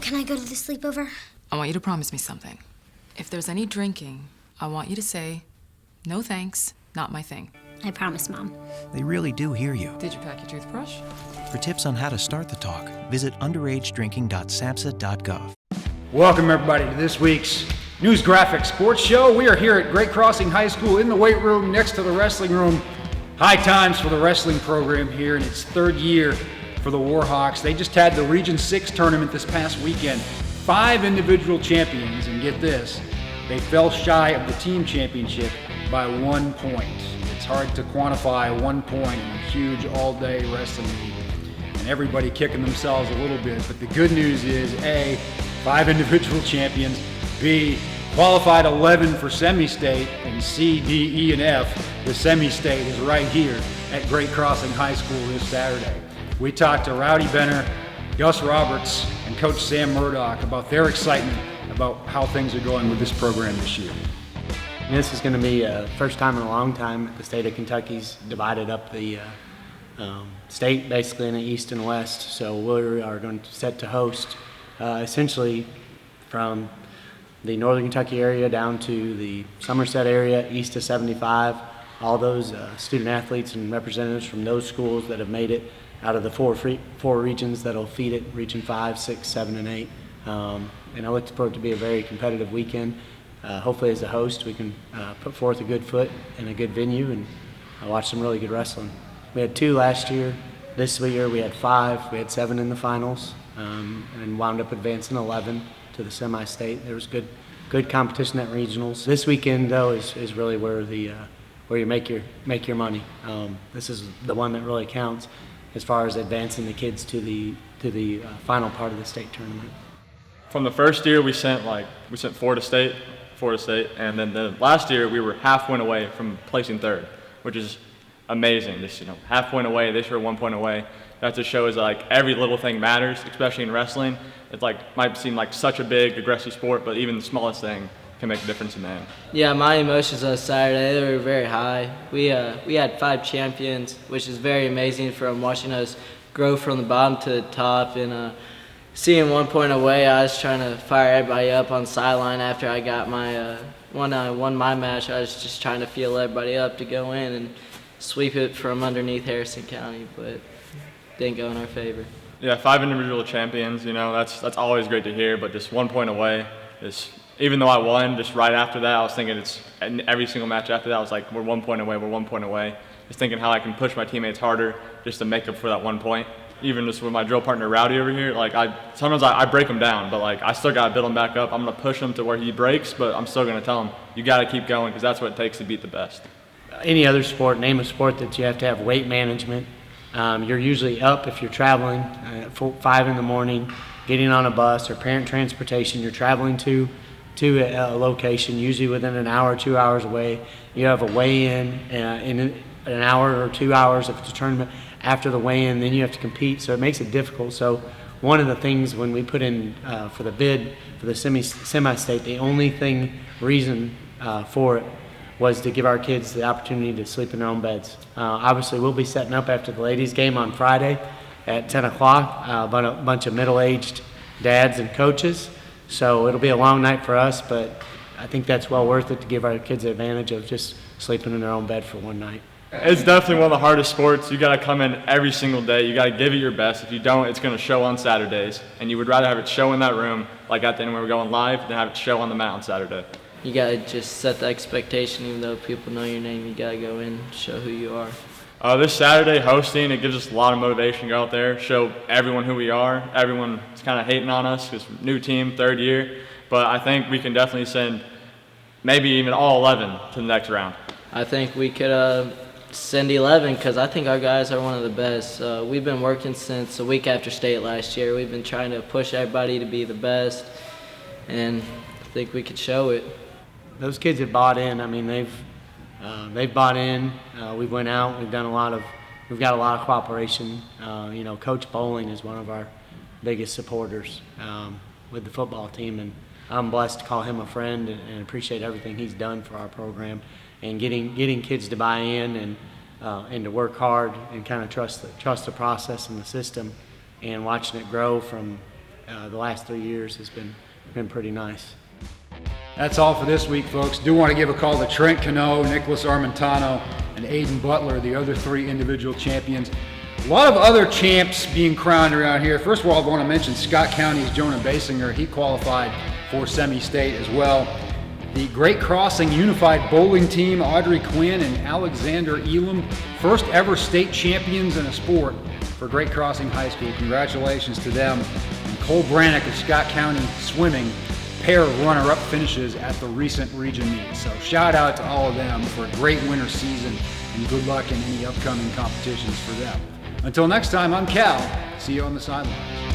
can I go to the sleepover? I want you to promise me something. If there's any drinking, I want you to say, no thanks, not my thing. I promise, Mom. They really do hear you. Did you pack your toothbrush? For tips on how to start the talk, visit underagedrinking.samhsa.gov. Welcome everybody to this week's News Graphic Sports Show. We are here at Great Crossing High School in the weight room next to the wrestling room. High times for the wrestling program here in its third year for the Warhawks. They just had the Region 6 tournament this past weekend. 5 individual champions, and get this, they fell shy of the team championship by 1 point. It's hard to quantify 1 point in a huge all-day wrestling meet. And everybody kicking themselves a little bit, but the good news is A, 5 individual champions, B, qualified 11 for semi-state, and C, D, E, and F, the semi-state is right here at Great Crossing High School this Saturday. We talked to Rowdy Benner, Gus Roberts, and Coach Sam Murdock about their excitement about how things are going with this program this year. This is going to be the first time in a long time the state of Kentucky's divided up the state basically in the east and west. So we are going to set to host essentially from the northern Kentucky area down to the Somerset area, east of 75. All those student athletes and representatives from those schools that have made it out of the four regions that'll feed it, Region 5, 6, 7, and 8. And I look for it to be a very competitive weekend. Hopefully as a host we can put forth a good foot and a good venue and watch some really good wrestling. We had 2 last year. This year we had 5. We had 7 in the finals and wound up advancing 11 to the semi-state. There was good competition at regionals. This weekend though is really where you make your money. This is the one that really counts as far as advancing the kids to the final part of the state tournament. From the first year we sent 4 to state, and then the last year we were half point away from placing 3rd, which is amazing. Just half point away. This year 1 point away. That just shows every little thing matters, especially in wrestling. It might seem like such a big aggressive sport, but even the smallest thing can make a difference in the end. Yeah, my emotions on Saturday, they were very high. We had 5 champions, which is very amazing from watching us grow from the bottom to the top. And seeing 1 point away, I was trying to fire everybody up on the sideline after I got my when I won my match. I was just trying to fuel everybody up to go in and sweep it from underneath Harrison County, but didn't go in our favor. Yeah, 5 individual champions. That's always great to hear. But just 1 point away is. Even though I won, just right after that, I was thinking every single match after that, I was like, we're 1 point away, we're 1 point away. Just thinking how I can push my teammates harder just to make up for that 1 point. Even just with my drill partner Rowdy over here, sometimes I break him down, but I still got to build him back up. I'm going to push him to where he breaks, but I'm still going to tell him, you got to keep going because that's what it takes to beat the best. Any other sport, name a sport that you have to have weight management. You're usually up if you're traveling at 5 in the morning, getting on a bus or parent transportation. You're traveling to a location, usually within an hour, 2 hours away. You have a weigh-in in an hour or 2 hours if it's a tournament. After the weigh-in, then you have to compete, so it makes it difficult. So one of the things when we put in for the bid for the semi-state, the only reason for it was to give our kids the opportunity to sleep in their own beds. Obviously, we'll be setting up after the ladies' game on Friday at 10 o'clock, a bunch of middle-aged dads and coaches. So it'll be a long night for us, but I think that's well worth it to give our kids the advantage of just sleeping in their own bed for one night. It's definitely one of the hardest sports. You got to come in every single day. You got to give it your best. If you don't, it's going to show on Saturdays. And you would rather have it show in that room, like at the end when we're going live, than have it show on the mat on Saturday. You got to just set the expectation, even though people know your name, you got to go in and show who you are. This Saturday hosting, it gives us a lot of motivation to go out there, show everyone who we are. Everyone's kind of hating on us because new team, 3rd year. But I think we can definitely send maybe even all 11 to the next round. I think we could send 11 because I think our guys are one of the best. We've been working since a week after state last year. We've been trying to push everybody to be the best, and I think we could show it. Those kids have bought in. I mean, they've bought in. We went out. We've got a lot of cooperation. Coach Bowling is one of our biggest supporters with the football team, and I'm blessed to call him a friend and appreciate everything he's done for our program and getting kids to buy in and to work hard and kind of trust the process and the system, and watching it grow from the last 3 years has been pretty nice. That's all for this week, folks. Do want to give a call to Trent Cano, Nicholas Armentano, and Aiden Butler, the other 3 individual champions. A lot of other champs being crowned around here. First of all, I want to mention Scott County's Jonah Basinger. He qualified for semi-state as well. The Great Crossing Unified Bowling Team, Audrey Quinn and Alexander Elam, first ever state champions in a sport for Great Crossing High School. Congratulations to them. And Cole Brannick of Scott County Swimming, pair of runner-up finishes at the recent region meet. So shout out to all of them for a great winter season, and good luck in any upcoming competitions for them. Until next time, I'm Cal. See you on the sidelines.